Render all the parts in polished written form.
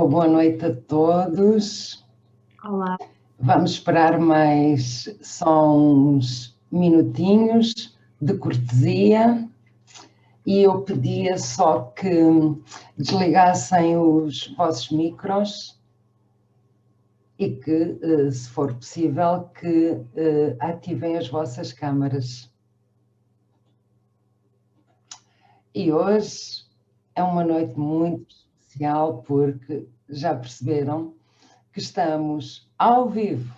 Boa noite a todos. Olá. Vamos esperar mais só uns minutinhos de cortesia e eu pedia só que desligassem os vossos micros e que, se for possível, que ativem as vossas câmaras. E hoje é uma noite muito especial porque já perceberam que estamos ao vivo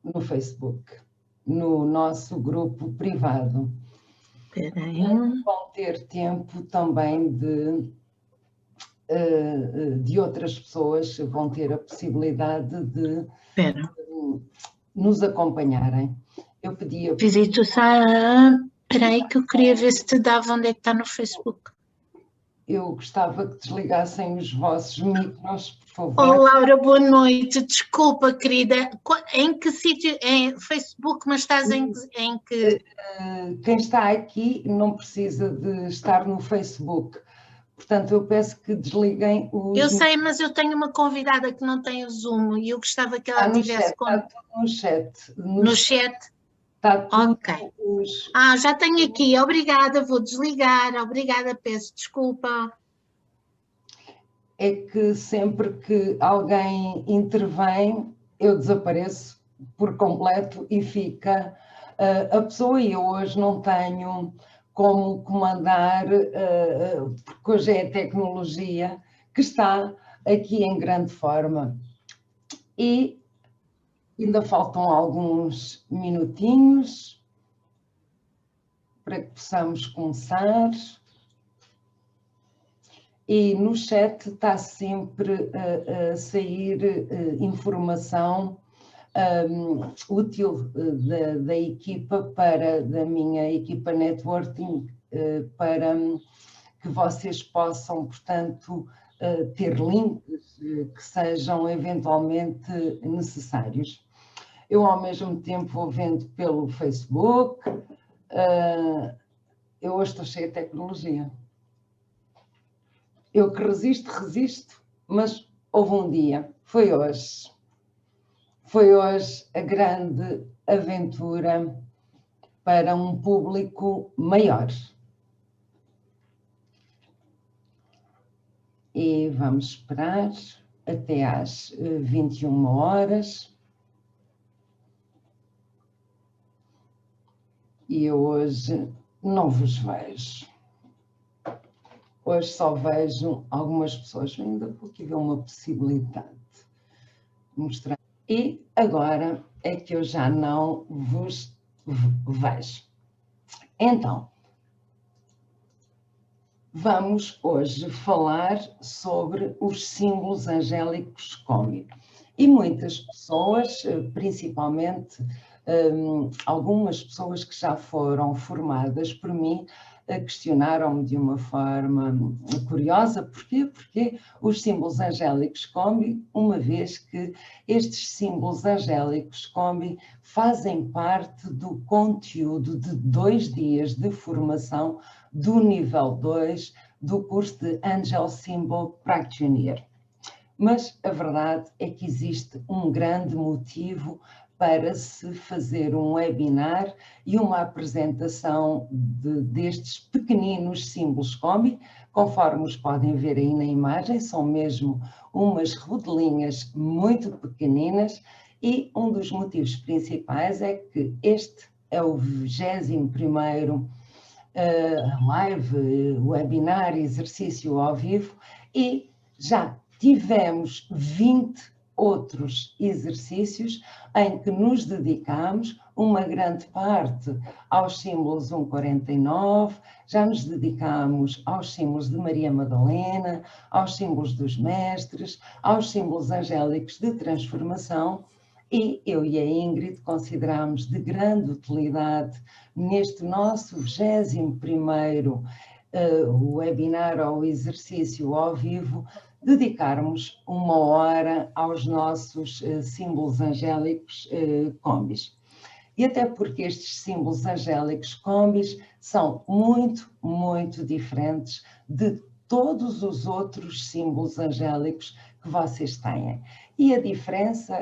no Facebook, no nosso grupo privado. Vão ter tempo também de outras pessoas, vão ter a possibilidade de nos acompanharem. Eu pedia... Espera aí que eu queria ver se te dava onde é que está no Facebook. Eu gostava que desligassem os vossos micros, por favor. Oh, Laura, boa noite. Desculpa, querida. Em que sítio? Em Facebook, mas estás em que... Quem está aqui não precisa de estar no Facebook. Portanto, eu peço que desliguem os... Eu sei, mas eu tenho uma convidada que não tem o Zoom e eu gostava que ela tivesse... Está tudo no chat. No chat? Está tudo... Ok. Já tenho aqui. Obrigada, vou desligar. Obrigada, peço desculpa. É que sempre que alguém intervém, eu desapareço por completo e fica a pessoa. E eu hoje não tenho como comandar, porque hoje é a tecnologia que está aqui em grande forma. E ainda faltam alguns minutinhos para que possamos começar. E no chat está sempre a sair informação útil da equipa, da minha equipa networking, para que vocês possam, portanto, ter links que sejam eventualmente necessários. Eu, ao mesmo tempo, vou vendo pelo Facebook. Eu hoje estou cheia de tecnologia. Eu que resisto, mas houve um dia, foi hoje. Foi hoje a grande aventura para um público maior. E vamos esperar até às 21 horas. E eu hoje não vos vejo. Hoje só vejo algumas pessoas, ainda vou aqui ver uma possibilidade de mostrar. E agora é que eu já não vos vejo. Então, vamos hoje falar sobre os símbolos angélicos Combi. E muitas pessoas, principalmente algumas pessoas que já foram formadas por mim, questionaram-me de uma forma curiosa. Porquê? Porque os símbolos angélicos Combi, uma vez que estes símbolos angélicos Combi fazem parte do conteúdo de 2 dias de formação do nível 2 do curso de Angel Symbol Practitioner. Mas a verdade é que existe um grande motivo para se fazer um webinar e uma apresentação destes pequeninos símbolos Combi. Conforme os podem ver aí na imagem, são mesmo umas rodelinhas muito pequeninas, e um dos motivos principais é que este é o 21º live, webinar, exercício ao vivo, e já tivemos 20 outros exercícios em que nos dedicamos, uma grande parte aos símbolos 149, já nos dedicamos aos símbolos de Maria Madalena, aos símbolos dos mestres, aos símbolos angélicos de transformação, e eu e a Ingrid consideramos de grande utilidade neste nosso 21º webinar ou exercício ao vivo, dedicarmos 1 hora aos nossos símbolos angélicos Combis. E até porque estes símbolos angélicos Combis são muito, muito diferentes de todos os outros símbolos angélicos que vocês têm. E a diferença,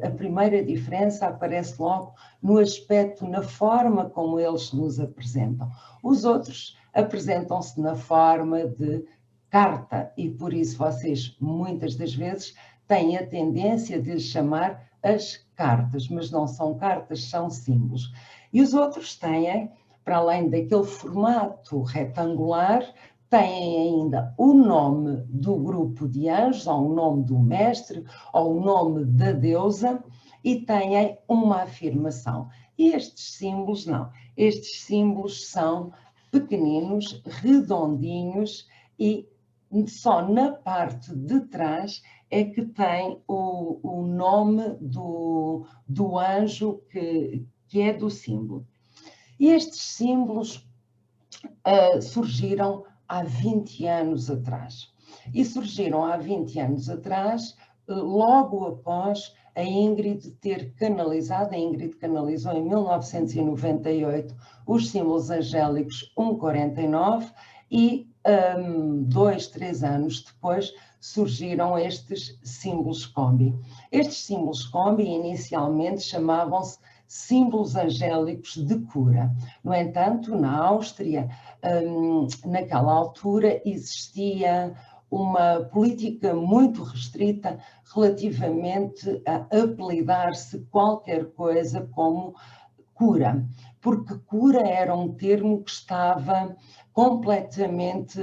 a primeira diferença aparece logo no aspecto, na forma como eles nos apresentam. Os outros apresentam-se na forma de carta e por isso vocês muitas das vezes têm a tendência de chamar as cartas, mas não são cartas, são símbolos. E os outros têm, para além daquele formato retangular, têm ainda o nome do grupo de anjos, ou o nome do mestre, ou o nome da deusa, e têm uma afirmação. E estes símbolos não. Estes símbolos são pequeninos, redondinhos, e só na parte de trás é que tem o nome do anjo que é do símbolo. E estes símbolos surgiram há 20 anos atrás. E surgiram há 20 anos atrás, logo após a Ingrid ter canalizado, a Ingrid canalizou em 1998 os símbolos angélicos 149 e 2, 3 anos depois surgiram estes símbolos combi. Estes símbolos combi inicialmente chamavam-se símbolos angélicos de cura. No entanto, na Áustria, naquela altura, existia uma política muito restrita relativamente a apelidar-se qualquer coisa como cura, porque cura era um termo que estava completamente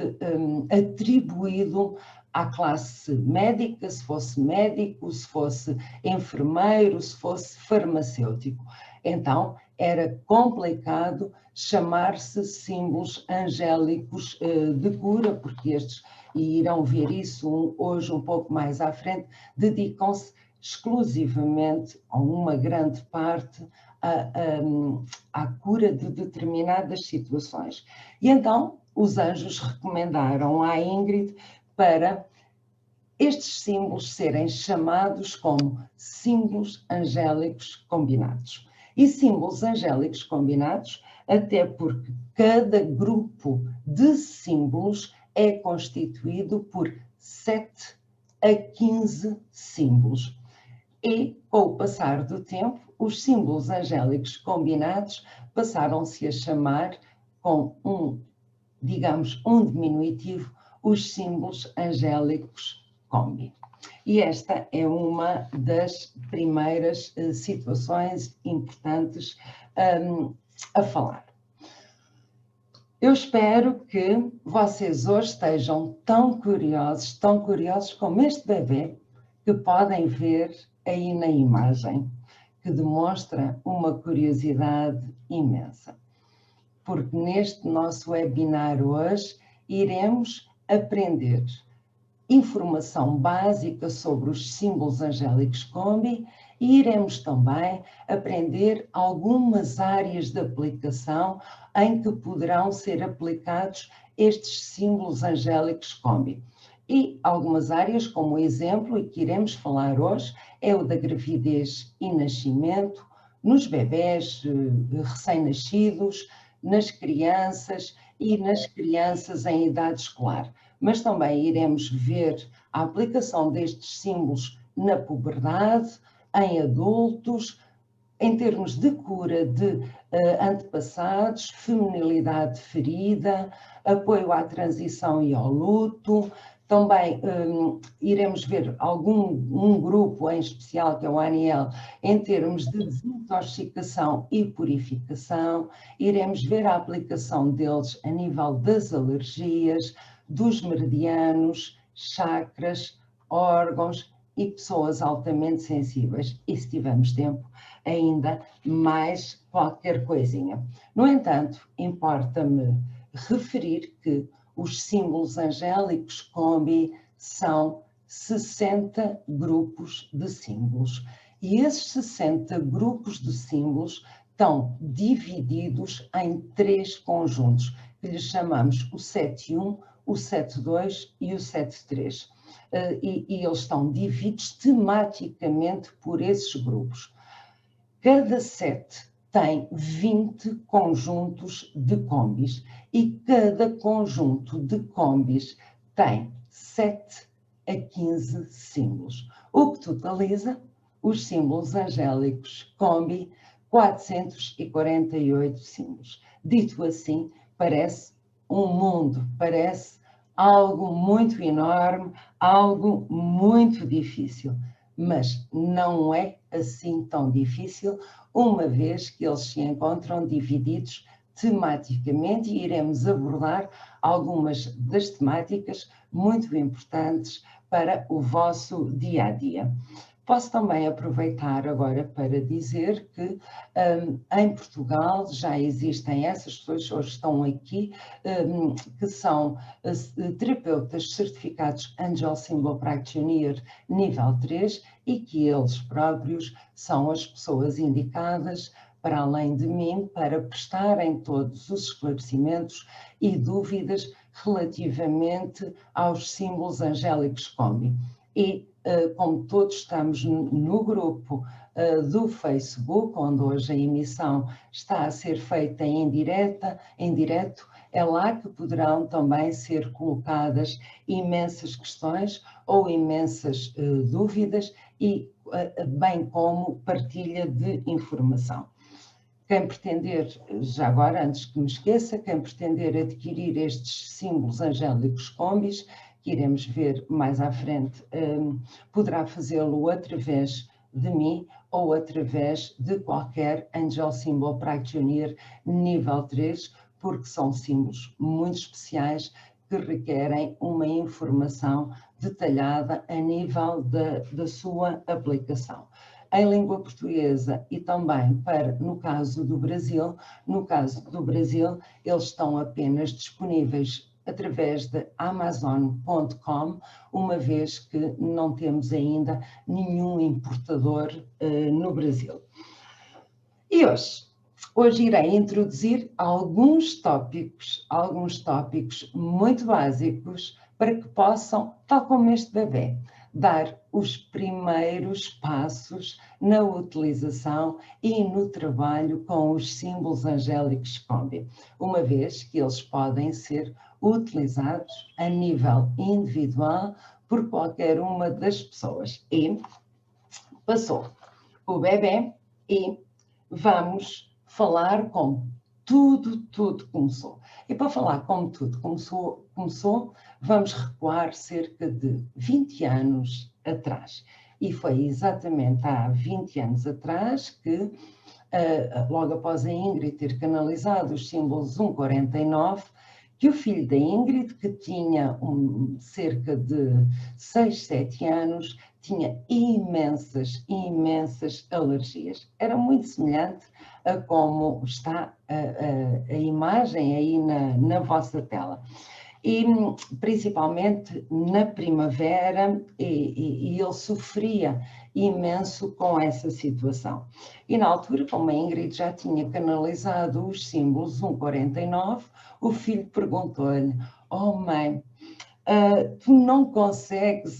atribuído à classe médica, se fosse médico, se fosse enfermeiro, se fosse farmacêutico. Então, era complicado chamar-se símbolos angélicos de cura, porque estes, e irão ver isso hoje um pouco mais à frente, dedicam-se exclusivamente, a uma grande parte, à cura de determinadas situações. E então, os anjos recomendaram à Ingrid para estes símbolos serem chamados como símbolos angélicos combinados. E símbolos angélicos combinados, até porque cada grupo de símbolos é constituído por 7 a 15 símbolos. E, com o passar do tempo, os símbolos angélicos combinados passaram-se a chamar com digamos, um diminutivo, os símbolos angélicos combi. E esta é uma das primeiras situações importantes a falar. Eu espero que vocês hoje estejam tão curiosos como este bebê que podem ver aí na imagem, que demonstra uma curiosidade imensa. Porque neste nosso webinar hoje iremos aprender informação básica sobre os símbolos angélicos combi e iremos também aprender algumas áreas de aplicação em que poderão ser aplicados estes símbolos angélicos combi. E algumas áreas, como o exemplo, e que iremos falar hoje, é o da gravidez e nascimento, nos bebés recém-nascidos, nas crianças e nas crianças em idade escolar. Mas também iremos ver a aplicação destes símbolos na puberdade, em adultos, em termos de cura de antepassados, feminilidade ferida, apoio à transição e ao luto. Também iremos ver um grupo em especial, que é o ANIEL, em termos de desintoxicação e purificação. Iremos ver a aplicação deles a nível das alergias, dos meridianos, chakras, órgãos e pessoas altamente sensíveis. E se tivermos tempo, ainda mais qualquer coisinha. No entanto, importa-me referir que os símbolos angélicos combi são 60 grupos de símbolos. E esses 60 grupos de símbolos estão divididos em 3 conjuntos, que lhes chamamos o 7.1, o 7.2 e o 7.3. E eles estão divididos tematicamente por esses grupos. Cada set tem 20 conjuntos de combis e cada conjunto de combis tem 7 a 15 símbolos, o que totaliza os símbolos angélicos Combi 448 símbolos. Dito assim, parece um mundo, parece algo muito enorme, algo muito difícil, mas não é assim tão difícil, uma vez que eles se encontram divididos tematicamente e iremos abordar algumas das temáticas muito importantes para o vosso dia a dia. Posso também aproveitar agora para dizer que em Portugal já existem essas pessoas, hoje estão aqui, que são terapeutas certificados Angel Symbol Practitioner nível 3 e que eles próprios são as pessoas indicadas, para além de mim, para prestarem todos os esclarecimentos e dúvidas relativamente aos símbolos angélicos Combi. E como todos estamos no grupo do Facebook, onde hoje a emissão está a ser feita em direto, é lá que poderão também ser colocadas imensas questões ou imensas dúvidas e bem como partilha de informação. Quem pretender, já agora, antes que me esqueça, quem pretender adquirir estes símbolos angélicos combis, que iremos ver mais à frente, poderá fazê-lo através de mim ou através de qualquer Angel Symbol Practitioner nível 3, porque são símbolos muito especiais que requerem uma informação detalhada a nível da sua aplicação. Em língua portuguesa e também no caso do Brasil, eles estão apenas disponíveis através de Amazon.com, uma vez que não temos ainda nenhum importador no Brasil. E hoje irei introduzir alguns tópicos muito básicos para que possam, tal como este bebê, dar os primeiros passos na utilização e no trabalho com os símbolos angélicos Combi, uma vez que eles podem ser utilizados a nível individual por qualquer uma das pessoas. E passou o bebê e vamos falar como tudo começou. E para falar como tudo começou, vamos recuar cerca de 20 anos atrás. E foi exatamente há 20 anos atrás que, logo após a Ingrid ter canalizado os símbolos 149, que o filho da Ingrid, que tinha cerca de 6, 7 anos, tinha imensas alergias. Era muito semelhante a como está a imagem aí na vossa tela. E principalmente na primavera, e ele sofria imenso com essa situação. E na altura, como a Ingrid já tinha canalizado os símbolos 149, o filho perguntou-lhe: "Oh mãe, tu não consegues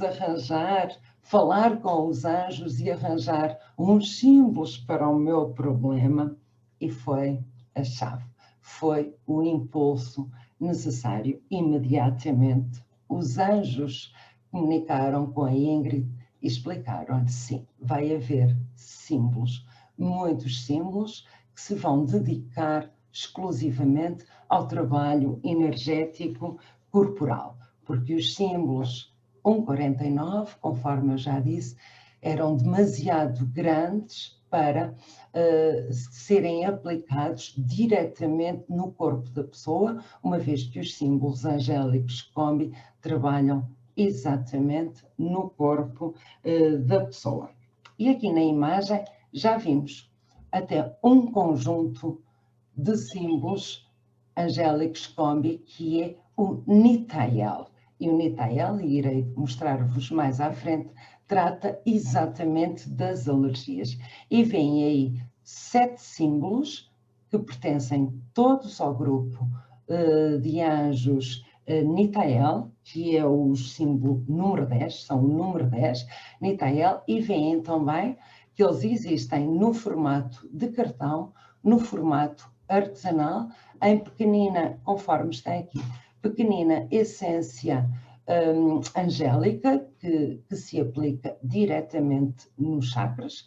falar com os anjos e arranjar uns símbolos para o meu problema?" E foi a chave, foi o impulso necessário. Imediatamente, os anjos comunicaram com a Ingrid e explicaram-lhe: sim, vai haver símbolos, muitos símbolos que se vão dedicar exclusivamente ao trabalho energético corporal, porque os símbolos 149, conforme eu já disse, eram demasiado grandes para serem aplicados diretamente no corpo da pessoa, uma vez que os símbolos angélicos Combi trabalham exatamente no corpo da pessoa. E aqui na imagem já vimos até um conjunto de símbolos angélicos Combi, que é o Nitael. E o Nitael, e irei mostrar-vos mais à frente, trata exatamente das alergias. E vêm aí 7 símbolos que pertencem todos ao grupo de anjos Nitael, que é o símbolo número 10, são o número 10, Nitael, e veem também que eles existem no formato de cartão, no formato artesanal, em pequenina, conforme está aqui, pequenina essência angélica que se aplica diretamente nos chakras,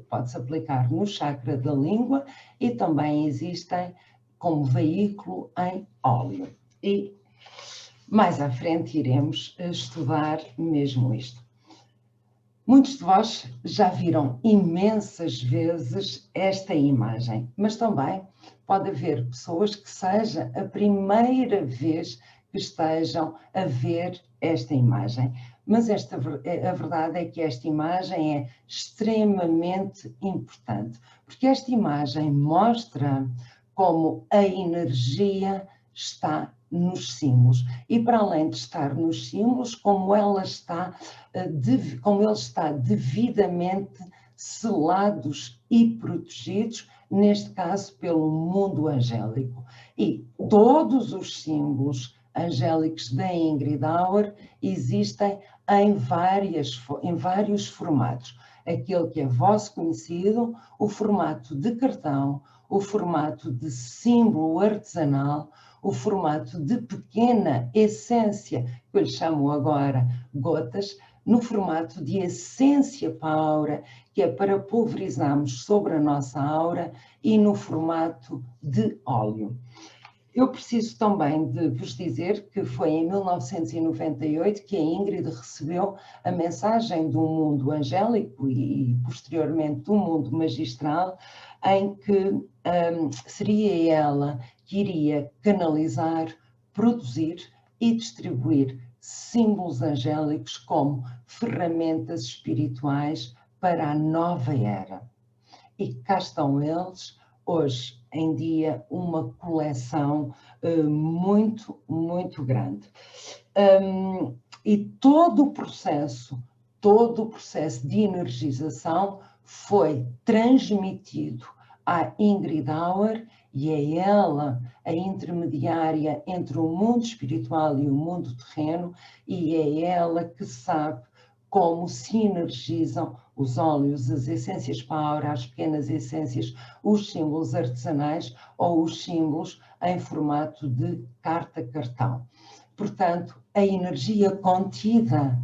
pode-se aplicar no chakra da língua e também existem como veículo em óleo. E mais à frente iremos estudar mesmo isto. Muitos de vós já viram imensas vezes esta imagem, mas também pode haver pessoas que seja a primeira vez que estejam a ver esta imagem. Mas a verdade é que esta imagem é extremamente importante, porque esta imagem mostra como a energia está nos símbolos e, para além de estar nos símbolos, como ele está devidamente selados e protegidos, neste caso pelo mundo angélico. E todos os símbolos angélicos da Ingrid Auer existem em vários formatos. Aquele que é vosso conhecido, o formato de cartão, o formato de símbolo artesanal, o formato de pequena essência, que eu lhe chamo agora gotas, no formato de essência para a aura, que é para pulverizarmos sobre a nossa aura, e no formato de óleo. Eu preciso também de vos dizer que foi em 1998 que a Ingrid recebeu a mensagem do mundo angélico e posteriormente do mundo magistral, em que seria ela que iria canalizar, produzir e distribuir símbolos angélicos como ferramentas espirituais para a nova era. E cá estão eles, hoje em dia, uma coleção muito, muito grande. E todo o processo de energização foi transmitido à Ingrid Auer, e é ela a intermediária entre o mundo espiritual e o mundo terreno, e é ela que sabe como se energizam os óleos, as essências para a aura, as pequenas essências, os símbolos artesanais ou os símbolos em formato de carta-cartão. Portanto, a energia contida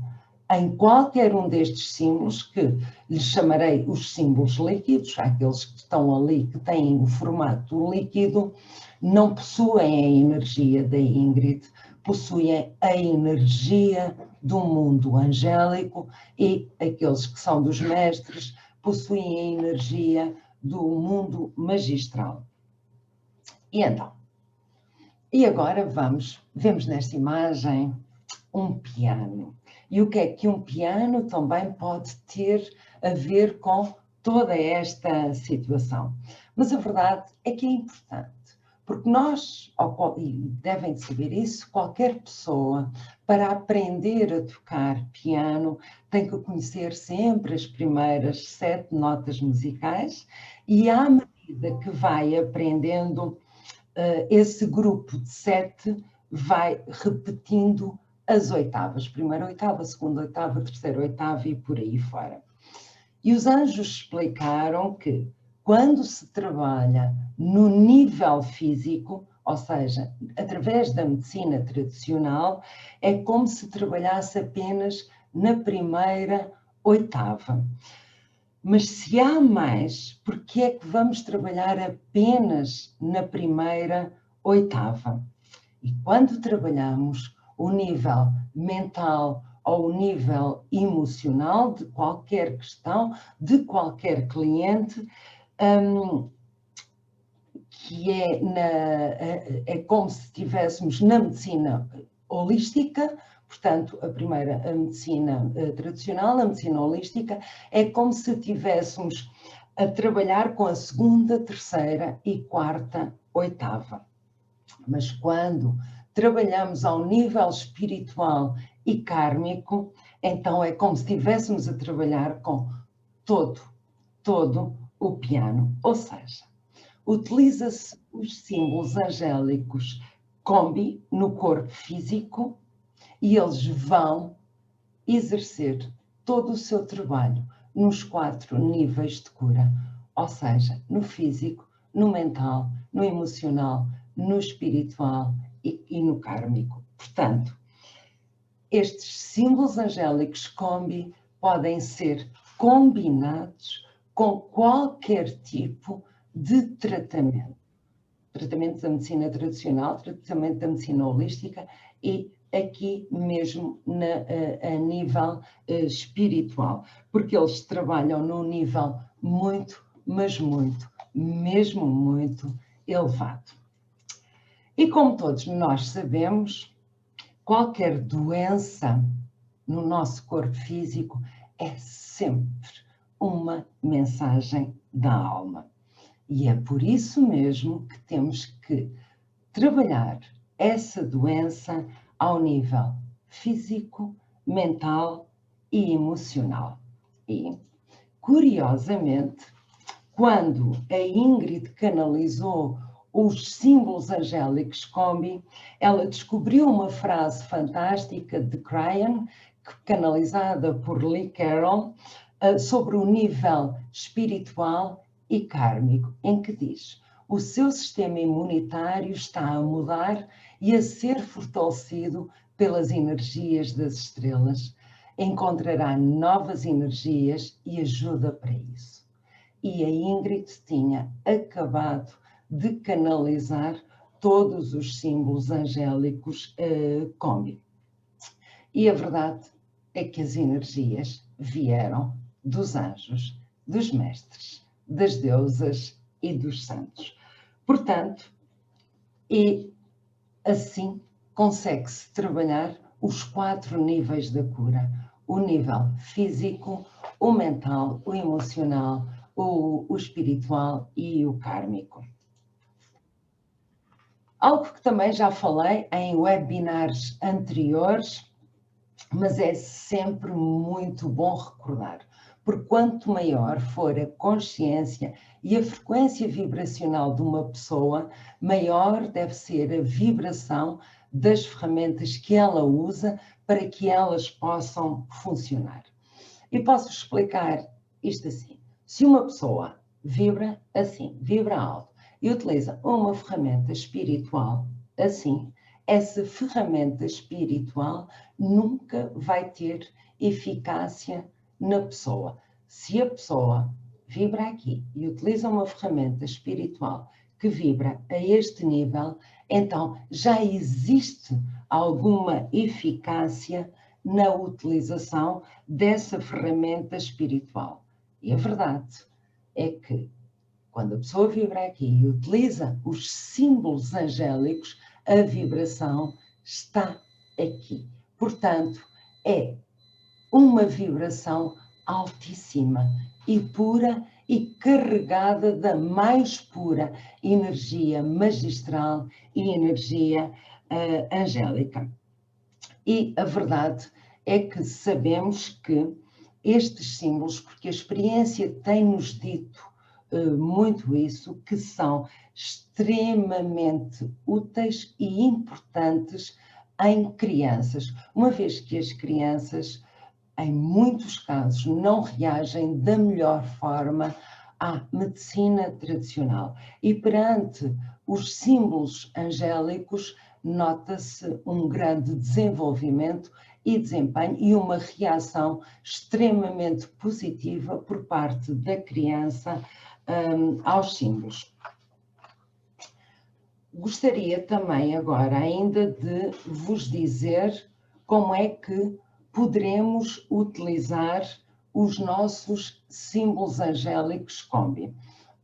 em qualquer um destes símbolos, que lhes chamarei os símbolos líquidos, aqueles que estão ali, que têm o formato líquido, não possuem a energia da Ingrid, possuem a energia do mundo angélico, e aqueles que são dos mestres possuem a energia do mundo magistral. E então, e agora vemos nesta imagem um piano. E o que é que um piano também pode ter a ver com toda esta situação? Mas a verdade é que é importante, porque nós, e devem saber isso, qualquer pessoa, para aprender a tocar piano, tem que conhecer sempre as primeiras 7 notas musicais, e à medida que vai aprendendo, esse grupo de 7 vai repetindo as oitavas, primeira oitava, segunda oitava, terceira oitava e por aí fora. E os anjos explicaram que quando se trabalha no nível físico, ou seja, através da medicina tradicional, é como se trabalhasse apenas na primeira oitava. Mas se há mais, por que é que vamos trabalhar apenas na primeira oitava? E quando trabalhamos o nível mental ou o nível emocional de qualquer questão, de qualquer cliente, que é como se estivéssemos na medicina holística. Portanto, a medicina tradicional, a medicina holística, é como se estivéssemos a trabalhar com a segunda, terceira e quarta oitava. Mas quando trabalhamos ao nível espiritual e kármico, então é como se estivéssemos a trabalhar com todo o piano. Ou seja, utiliza-se os símbolos angélicos combi no corpo físico e eles vão exercer todo o seu trabalho nos 4 níveis de cura, ou seja, no físico, no mental, no emocional, no espiritual e no kármico. Portanto, estes símbolos angélicos combi podem ser combinados com qualquer tipo de tratamento. Tratamento da medicina tradicional, tratamento da medicina holística e aqui mesmo a nível espiritual, porque eles trabalham num nível muito, mas muito, mesmo muito elevado. E como todos nós sabemos, qualquer doença no nosso corpo físico é sempre uma mensagem da alma. E é por isso mesmo que temos que trabalhar essa doença ao nível físico, mental e emocional. E, curiosamente, quando a Ingrid canalizou os símbolos angélicos combi, ela descobriu uma frase fantástica de Cryan, canalizada por Lee Carroll, sobre o nível espiritual e kármico, em que diz: o seu sistema imunitário está a mudar e a ser fortalecido pelas energias das estrelas. Encontrará novas energias e ajuda para isso. E a Ingrid tinha acabado de canalizar todos os símbolos angélicos combi. E a verdade é que as energias vieram dos anjos, dos mestres, das deusas e dos santos. Portanto, e assim consegue-se trabalhar os 4 níveis da cura: o nível físico, o mental, o emocional, o espiritual e o kármico. Algo que também já falei em webinars anteriores, mas é sempre muito bom recordar, porque quanto maior for a consciência e a frequência vibracional de uma pessoa, maior deve ser a vibração das ferramentas que ela usa para que elas possam funcionar. E posso explicar isto assim: se uma pessoa vibra assim, vibra alto, e utiliza uma ferramenta espiritual assim, essa ferramenta espiritual nunca vai ter eficácia na pessoa. Se a pessoa vibra aqui e utiliza uma ferramenta espiritual que vibra a este nível, então já existe alguma eficácia na utilização dessa ferramenta espiritual. E a verdade é que quando a pessoa vibra aqui e utiliza os símbolos angélicos, a vibração está aqui. Portanto, é uma vibração altíssima e pura e carregada da mais pura energia magistral e energia angélica. E a verdade é que sabemos que estes símbolos, porque a experiência tem-nos dito muito isso, que são extremamente úteis e importantes em crianças, uma vez que as crianças, em muitos casos, não reagem da melhor forma à medicina tradicional. E perante os símbolos angélicos, nota-se um grande desenvolvimento e desempenho e uma reação extremamente positiva por parte da criança aos símbolos. Gostaria também agora ainda de vos dizer como é que poderemos utilizar os nossos símbolos angélicos combi.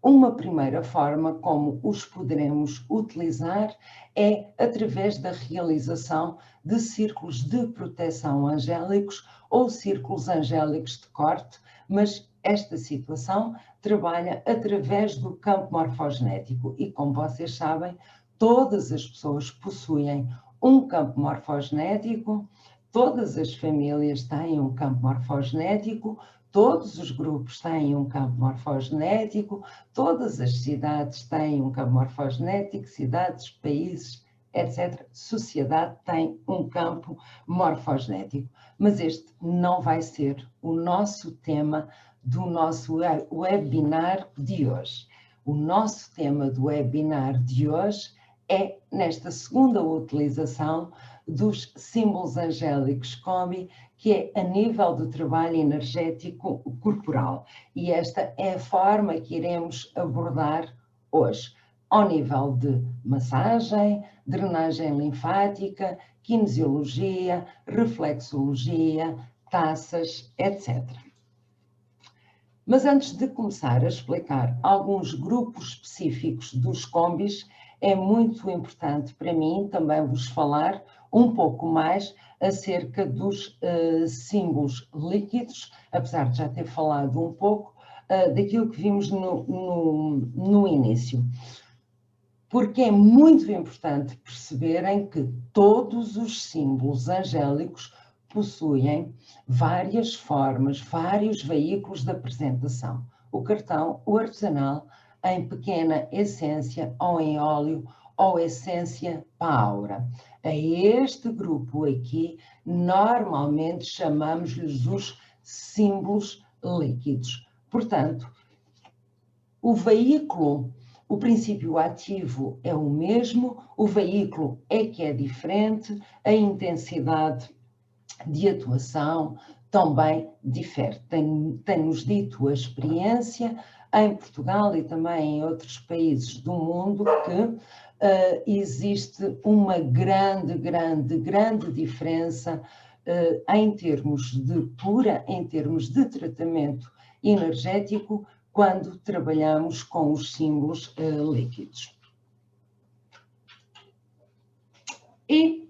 Uma primeira forma como os poderemos utilizar é através da realização de círculos de proteção angélicos ou círculos angélicos de corte, mas esta situação trabalha através do campo morfogenético e, como vocês sabem, todas as pessoas possuem um campo morfogenético, todas as famílias têm um campo morfogenético, todos os grupos têm um campo morfogenético, todas as cidades têm um campo morfogenético, cidades, países, etc. Sociedade tem um campo morfogenético. Mas este não vai ser o nosso tema do nosso webinar de hoje. O nosso tema do webinar de hoje é nesta segunda utilização dos símbolos angélicos Combi, que é a nível do trabalho energético corporal. E esta é a forma que iremos abordar hoje, ao nível de massagem, drenagem linfática, kinesiologia, reflexologia, taças, etc. Mas antes de começar a explicar alguns grupos específicos dos combis, é muito importante para mim também vos falar um pouco mais acerca dos símbolos líquidos, apesar de já ter falado um pouco daquilo que vimos no início. Porque é muito importante perceberem que todos os símbolos angélicos possuem várias formas, vários veículos de apresentação. O cartão, o artesanal, em pequena essência ou em óleo ou essência pálpebra. A este grupo aqui, normalmente chamamos-lhes os símbolos líquidos. Portanto, o veículo, o princípio ativo é o mesmo, o veículo é que é diferente, a intensidade de atuação também difere. Tem-nos dito a experiência em Portugal e também em outros países do mundo que existe uma grande diferença em termos de cura, em termos de tratamento energético, quando trabalhamos com os símbolos líquidos. E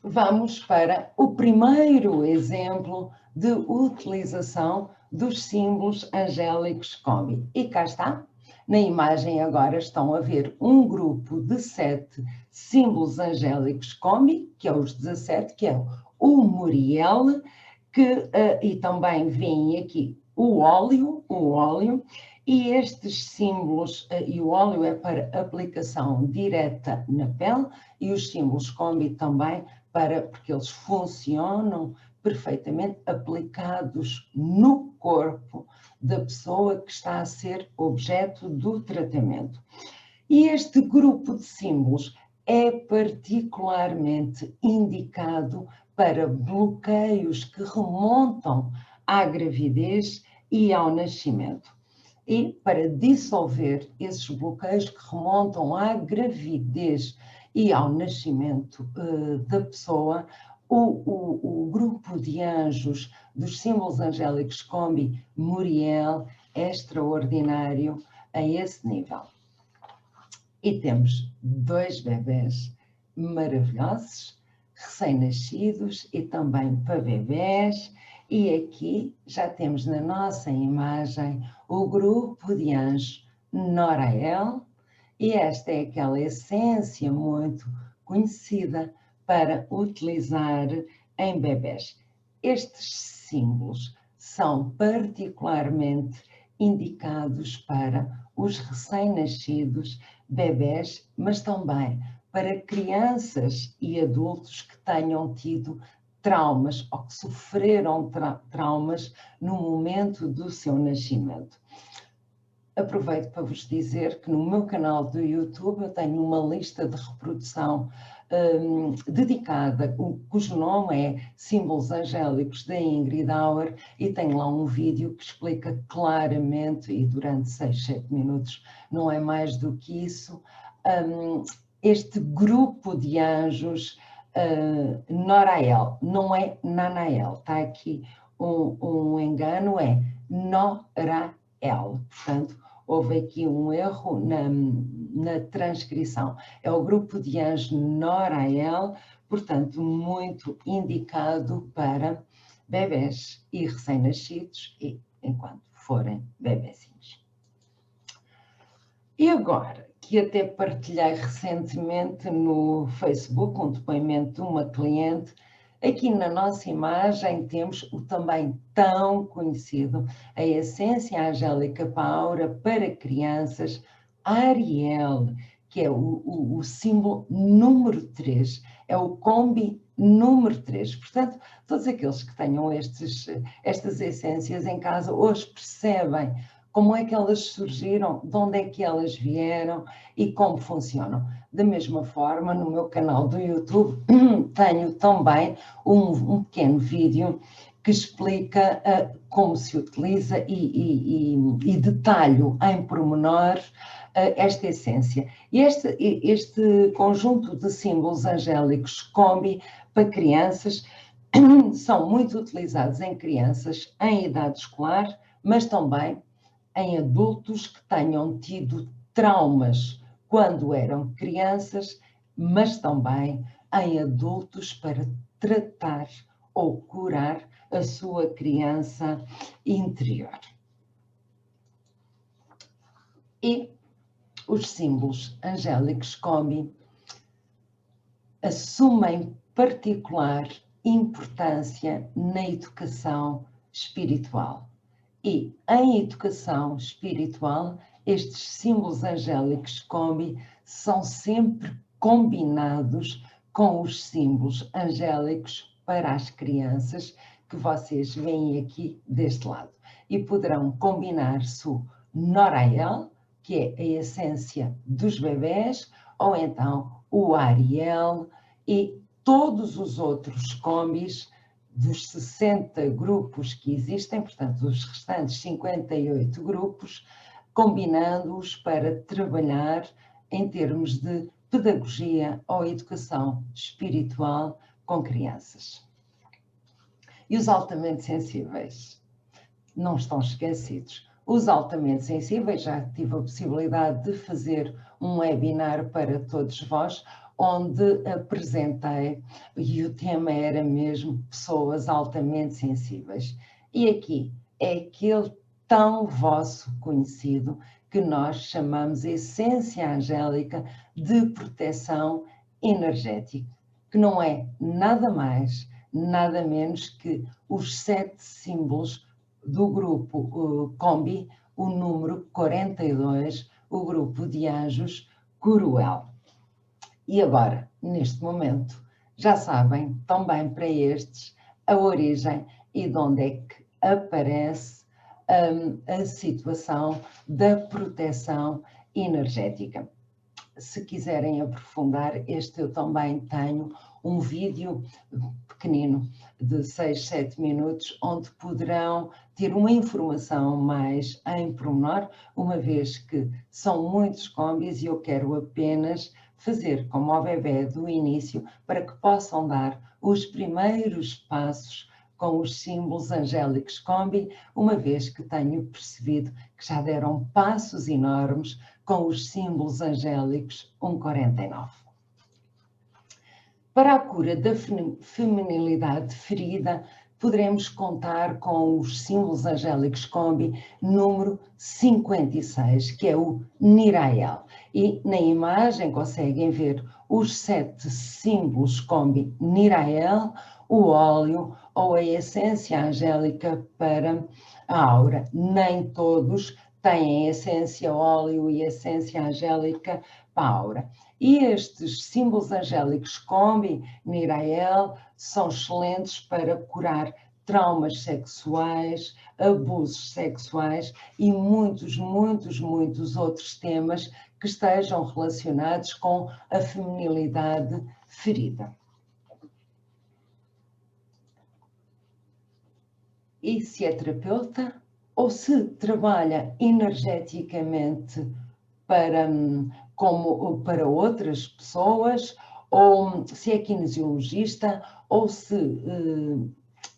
vamos para o primeiro exemplo de utilização dos símbolos angélicos Combi. E cá está, na imagem agora estão a ver um grupo de 7 símbolos angélicos Combi, que é os 17, que é o Muriel, e também vem aqui o óleo, e estes símbolos, e o óleo é para aplicação direta na pele, e os símbolos Combi também porque eles funcionam perfeitamente aplicados no corpo da pessoa que está a ser objeto do tratamento. E este grupo de símbolos é particularmente indicado para bloqueios que remontam à gravidez e ao nascimento. E para dissolver esses bloqueios que remontam à gravidez e ao nascimento da pessoa, o grupo de anjos dos símbolos angélicos Combi Muriel é extraordinário a esse nível. E temos 2 bebés maravilhosos, recém-nascidos e também para bebés. E aqui já temos na nossa imagem o grupo de anjos Norael, e esta é aquela essência muito conhecida para utilizar em bebés. Estes símbolos são particularmente indicados para os recém-nascidos bebés, mas também para crianças e adultos que tenham tido traumas ou que sofreram traumas no momento do seu nascimento. Aproveito para vos dizer que no meu canal do YouTube eu tenho uma lista de reprodução dedicada, cujo nome é Símbolos Angélicos da Ingrid Auer, e tem lá um vídeo que explica claramente, e durante 6, 7 minutos, não é mais do que isso, este grupo de anjos Norael, não é Nanael, está aqui um engano, é Norael, portanto, houve aqui um erro na transcrição. É o grupo de anjos Norael, portanto, muito indicado para bebés e recém-nascidos, e enquanto forem bebezinhos. E agora, que até partilhei recentemente no Facebook um depoimento de uma cliente, aqui na nossa imagem temos o também tão conhecido, a essência angélica pálpebra para crianças, Ariel, que é o símbolo número 3, é o Combi número 3. Portanto, todos aqueles que tenham estas essências em casa hoje percebem como é que elas surgiram, de onde é que elas vieram e como funcionam. Da mesma forma, no meu canal do YouTube tenho também um pequeno vídeo que explica como se utiliza e detalho em pormenor esta essência. E este conjunto de símbolos angélicos Combi para crianças são muito utilizados em crianças em idade escolar, mas também em adultos que tenham tido traumas quando eram crianças, mas também em adultos para tratar ou curar a sua criança interior. E os símbolos angélicos Combi assumem particular importância na educação espiritual. E em educação espiritual, estes símbolos angélicos Combi são sempre combinados com os símbolos angélicos para as crianças que vocês veem aqui deste lado. E poderão combinar-se o Norael, que é a essência dos bebés, ou então o Ariel e todos os outros combis dos 60 grupos que existem, portanto, os restantes 58 grupos, combinando-os para trabalhar em termos de pedagogia ou educação espiritual com crianças. E os altamente sensíveis não estão esquecidos. Os altamente sensíveis, já tive a possibilidade de fazer um webinar para todos vós, onde apresentei, e o tema era mesmo pessoas altamente sensíveis. E aqui é aquele tão vosso conhecido que nós chamamos essência angélica de proteção energética, que não é nada mais, nada menos que os 7 símbolos do grupo Combi, o número 42, o grupo de anjos Curuel. E agora, neste momento, já sabem também para estes a origem e de onde é que aparece a situação da proteção energética. Se quiserem aprofundar, este eu também tenho um vídeo pequenino de 6, 7 minutos, onde poderão ter uma informação mais em pormenor, uma vez que são muitos combis e eu quero apenas fazer como o bebê do início para que possam dar os primeiros passos com os símbolos angélicos Combi, uma vez que tenho percebido que já deram passos enormes com os símbolos angélicos 149. Para a cura da feminilidade ferida, poderemos contar com os símbolos angélicos Combi número 56, que é o Nirael. E na imagem conseguem ver os 7 símbolos Combi Nirael, o óleo ou a essência angélica para a aura. Nem todos têm a essência óleo e a essência angélica para a aura. E estes símbolos angélicos Combi, Nirael, são excelentes para curar traumas sexuais, abusos sexuais e muitos outros temas que estejam relacionados com a feminilidade ferida. E se é terapeuta ou se trabalha energeticamente para outras pessoas, ou se é kinesiologista, ou se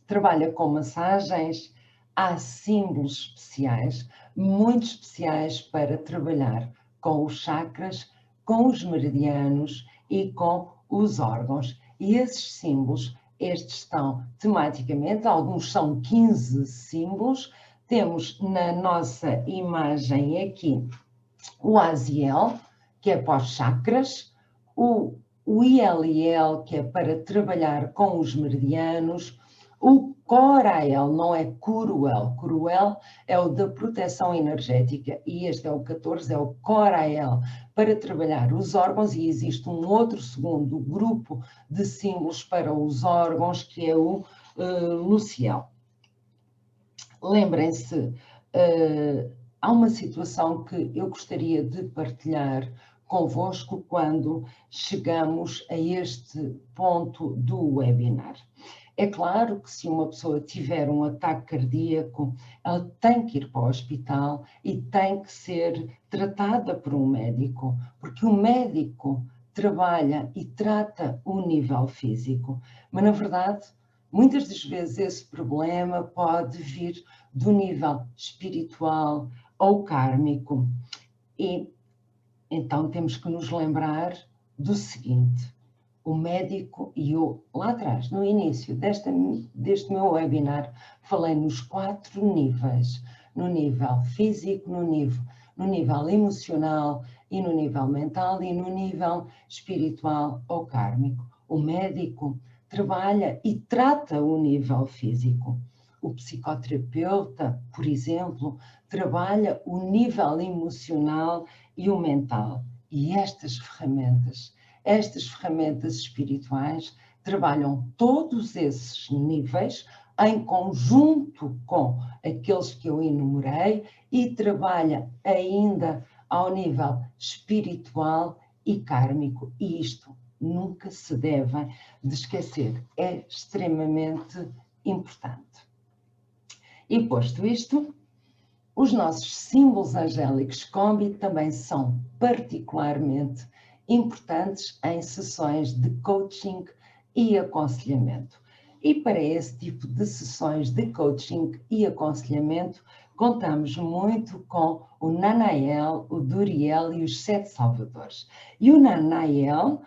trabalha com massagens, há símbolos especiais, muito especiais para trabalhar com os chakras, com os meridianos e com os órgãos. E esses símbolos, estes estão tematicamente, alguns são 15 símbolos. Temos na nossa imagem aqui o Aziel, que é para os chakras, o ILL, que é para trabalhar com os meridianos, o Corael, não é Curuel, Curuel é o da proteção energética e este é o 14, é o Corael, para trabalhar os órgãos, e existe um outro segundo grupo de símbolos para os órgãos, que é o Luciel. Lembrem-se, há uma situação que eu gostaria de partilhar convosco quando chegamos a este ponto do webinar. É claro que se uma pessoa tiver um ataque cardíaco, ela tem que ir para o hospital e tem que ser tratada por um médico, porque o médico trabalha e trata o nível físico, mas na verdade, muitas das vezes esse problema pode vir do nível espiritual ou kármico. E então temos que nos lembrar do seguinte: o médico, e eu lá atrás, no início deste meu webinar, falei nos 4 níveis, no nível físico, no nível emocional e no nível mental e no nível espiritual ou kármico. O médico trabalha e trata o nível físico. O psicoterapeuta, por exemplo, trabalha o nível emocional e o mental. E estas ferramentas espirituais trabalham todos esses níveis em conjunto com aqueles que eu enumerei e trabalha ainda ao nível espiritual e kármico. E isto nunca se deve de esquecer, é extremamente importante. E posto isto, os nossos símbolos angélicos combi também são particularmente importantes em sessões de coaching e aconselhamento. E para esse tipo de sessões de coaching e aconselhamento, contamos muito com o Nanael, o Duriel e os 7 Salvadores. E o Nanael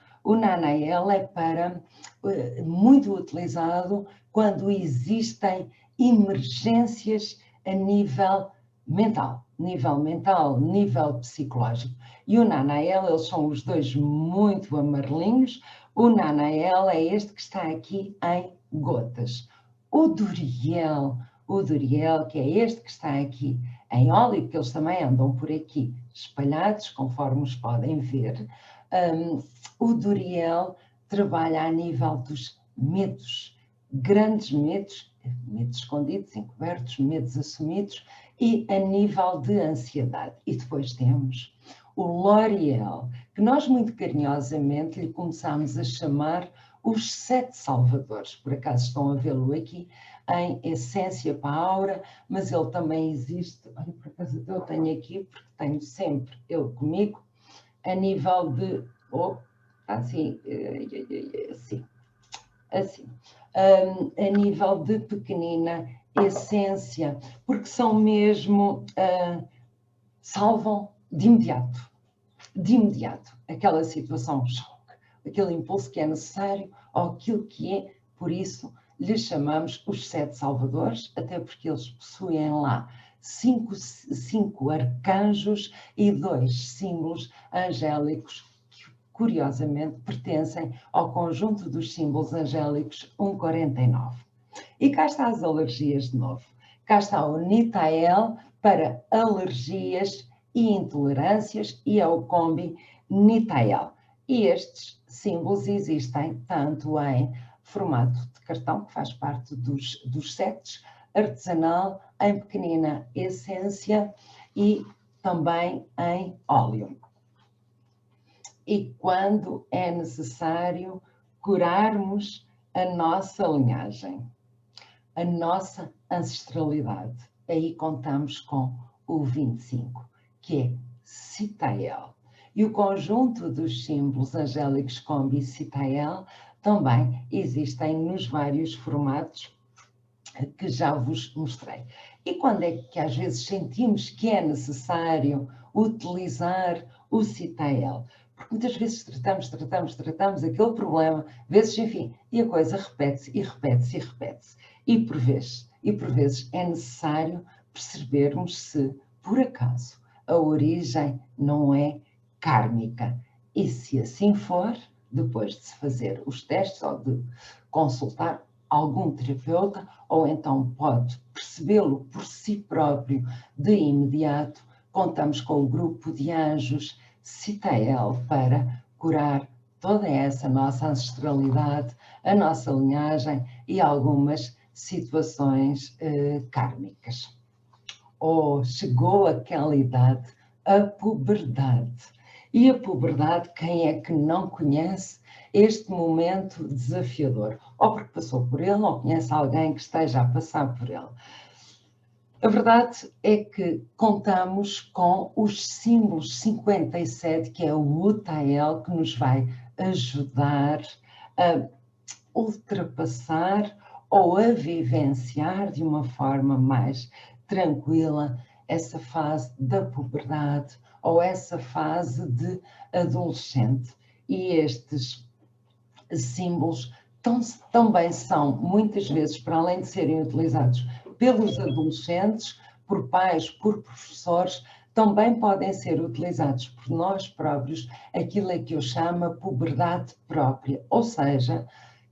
é muito utilizado quando existem emergências a nível mental, nível psicológico. E o Nanael, eles são os dois muito amarelinhos. O Nanael é este que está aqui em gotas. O Duriel, que é este que está aqui em óleo, que eles também andam por aqui espalhados, conforme os podem ver. O Duriel trabalha a nível dos medos, grandes medos escondidos, encobertos, medos assumidos, e a nível de ansiedade. E depois temos o L'Oréal, que nós muito carinhosamente lhe começámos a chamar os 7 Salvadores. Por acaso estão a vê-lo aqui em essência para a aura, mas ele também existe, olha, por acaso eu tenho aqui, porque tenho sempre ele comigo, a nível de, assim, a nível de pequenina essência, porque são mesmo, salvam de imediato, aquela situação de choque, aquele impulso que é necessário ou aquilo que é, por isso lhes chamamos os 7 Salvadores, até porque eles possuem lá 5 arcanjos e 2 símbolos angélicos que, curiosamente, pertencem ao conjunto dos símbolos angélicos 149. E cá está as alergias de novo. Cá está o Nitael para alergias e intolerâncias e é o combi Nitael. E estes símbolos existem tanto em formato de cartão, que faz parte dos sets, artesanal, em pequenina essência e também em óleo. E quando é necessário curarmos a nossa linhagem, a nossa ancestralidade, aí contamos com o 25, que é Citael. E o conjunto dos símbolos angélicos combi Citael também existem nos vários formatos que já vos mostrei. E quando é que às vezes sentimos que é necessário utilizar o Citael? Porque muitas vezes tratamos aquele problema, vezes, enfim, e a coisa repete-se. E por vezes é necessário percebermos se, por acaso, a origem não é kármica. E se assim for, depois de se fazer os testes ou de consultar algum terapeuta, ou então pode percebê-lo por si próprio de imediato, contamos com o grupo de anjos Citael para curar toda essa nossa ancestralidade, a nossa linhagem e algumas situações kármicas. ou chegou àquela idade, a puberdade. E a puberdade, quem é que não conhece este momento desafiador? Ou porque passou por ele, ou conhece alguém que esteja a passar por ele. A verdade é que contamos com os símbolos 57, que é o UTAL, que nos vai ajudar a ultrapassar ou a vivenciar de uma forma mais tranquila essa fase da puberdade ou essa fase de adolescente. E estes símbolos também são, muitas vezes, para além de serem utilizados pelos adolescentes, por pais, por professores, também podem ser utilizados por nós próprios, aquilo que eu chamo de puberdade própria, ou seja,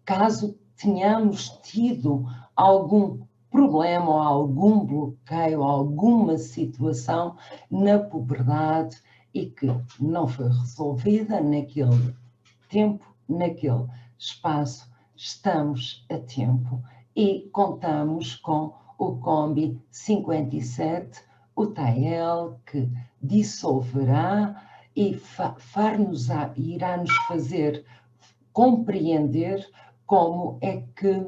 caso tenhamos tido algum problema ou algum bloqueio, alguma situação na puberdade e que não foi resolvida naquele tempo, naquele espaço, estamos a tempo e contamos com o Combi 57, o TAEL, que dissolverá e irá nos fazer compreender como é que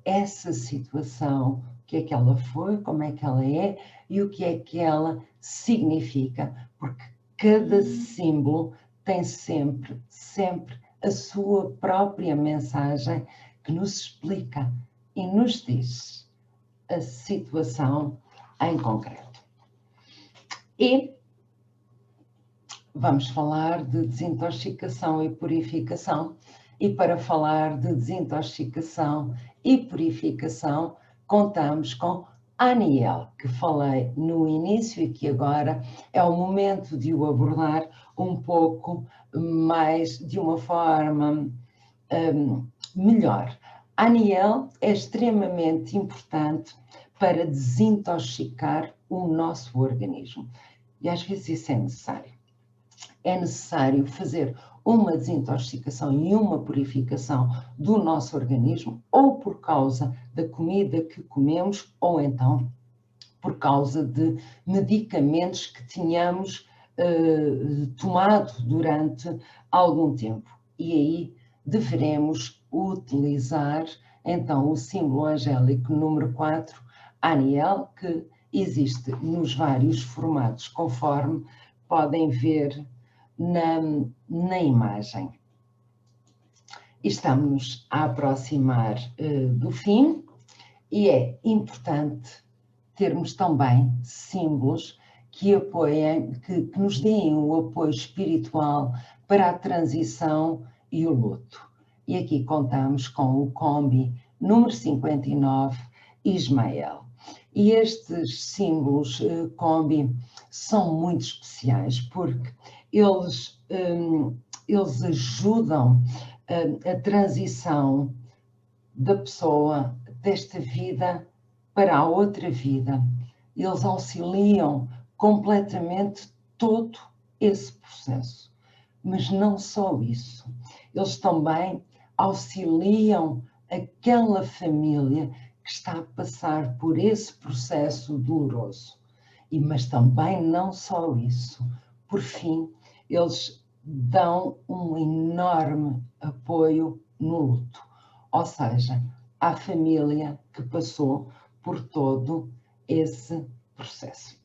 essa situação, o que é que ela foi, como é que ela é e o que é que ela significa, porque cada símbolo tem sempre a sua própria mensagem que nos explica e nos diz a situação em concreto. E vamos falar de desintoxicação e purificação. E para falar de desintoxicação e purificação, contamos com Aniel, que falei no início e que agora é o momento de o abordar um pouco mais, de uma forma melhor. Aniel é extremamente importante para desintoxicar o nosso organismo. E às vezes isso é necessário. É necessário fazer uma desintoxicação e uma purificação do nosso organismo, ou por causa da comida que comemos, ou então por causa de medicamentos que tínhamos tomado durante algum tempo. E aí deveremos utilizar, então, o símbolo angélico número 4, Aniel, que existe nos vários formatos, conforme podem ver na imagem. Estamos a aproximar do fim e é importante termos também símbolos que apoiem, que nos deem o apoio espiritual para a transição e o luto. E aqui contamos com o Combi número 59, Ismael. E estes símbolos Combi são muito especiais porque eles ajudam a transição da pessoa desta vida para a outra vida. Eles auxiliam completamente todo esse processo. Mas não só isso. Eles também auxiliam aquela família que está a passar por esse processo doloroso. Mas também não só isso. Por fim, eles dão um enorme apoio no luto, ou seja, à família que passou por todo esse processo.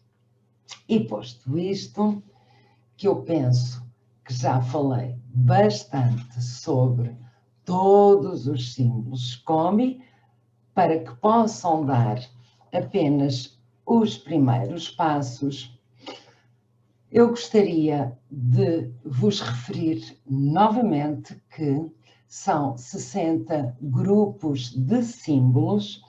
E posto isto, que eu penso que já falei bastante sobre todos os símbolos Combi, para que possam dar apenas os primeiros passos, eu gostaria de vos referir novamente que são 60 grupos de símbolos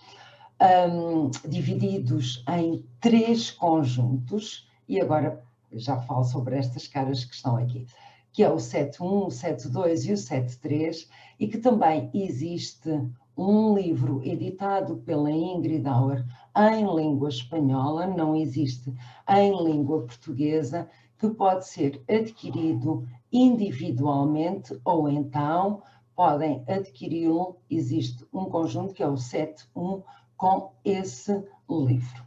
divididos em 3 conjuntos, e agora já falo sobre estas caras que estão aqui, que é o 7.1, o 7.2 e o 7.3, e que também existe um livro editado pela Ingrid Auer em língua espanhola, não existe em língua portuguesa, que pode ser adquirido individualmente ou então podem adquiri-lo. Existe um conjunto que é o 7.1 com esse livro.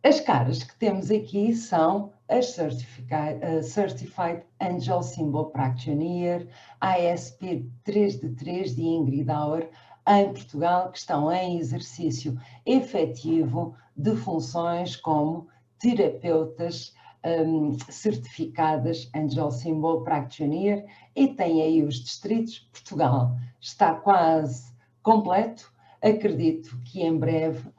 As caras que temos aqui são as Certified Angel Symbol Practitioner, ASP 3 de 3 de Ingrid Auer, em Portugal, que estão em exercício efetivo de funções como terapeutas certificadas Angel Symbol Practitioner, e tem aí os distritos. Portugal está quase completo, acredito que em breve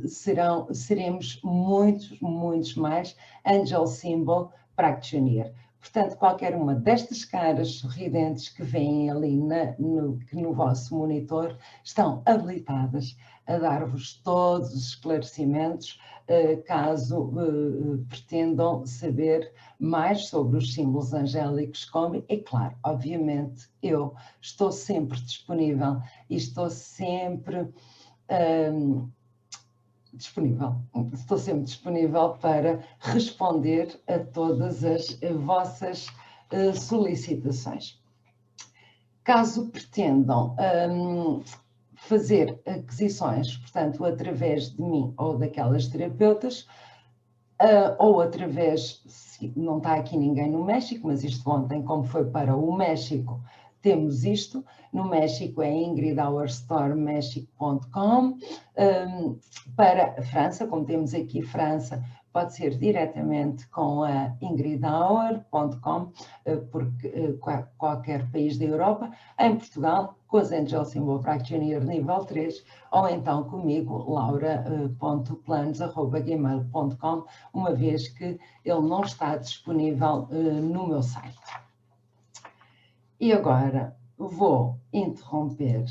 seremos muitos mais Angel Symbol Practitioner. Portanto, qualquer uma destas caras sorridentes que vêm ali no vosso monitor estão habilitadas a dar-vos todos os esclarecimentos, caso pretendam saber mais sobre os símbolos angélicos Combi. E claro, obviamente, eu estou sempre disponível e estou sempre disponível para responder a todas as vossas solicitações. Caso pretendam fazer aquisições, portanto, através de mim ou daquelas terapeutas, ou através, não está aqui ninguém no México, mas isto ontem, como foi para o México, temos isto. No México é ingridauerstoremmexico.com. Para a França, como temos aqui França, pode ser diretamente com a ingridauer.com, porque qualquer país da Europa. Em Portugal, com as Angel Symbol Practitioner nível 3, ou então comigo, laura.planos@gmail.com, uma vez que ele não está disponível no meu site. E agora vou interromper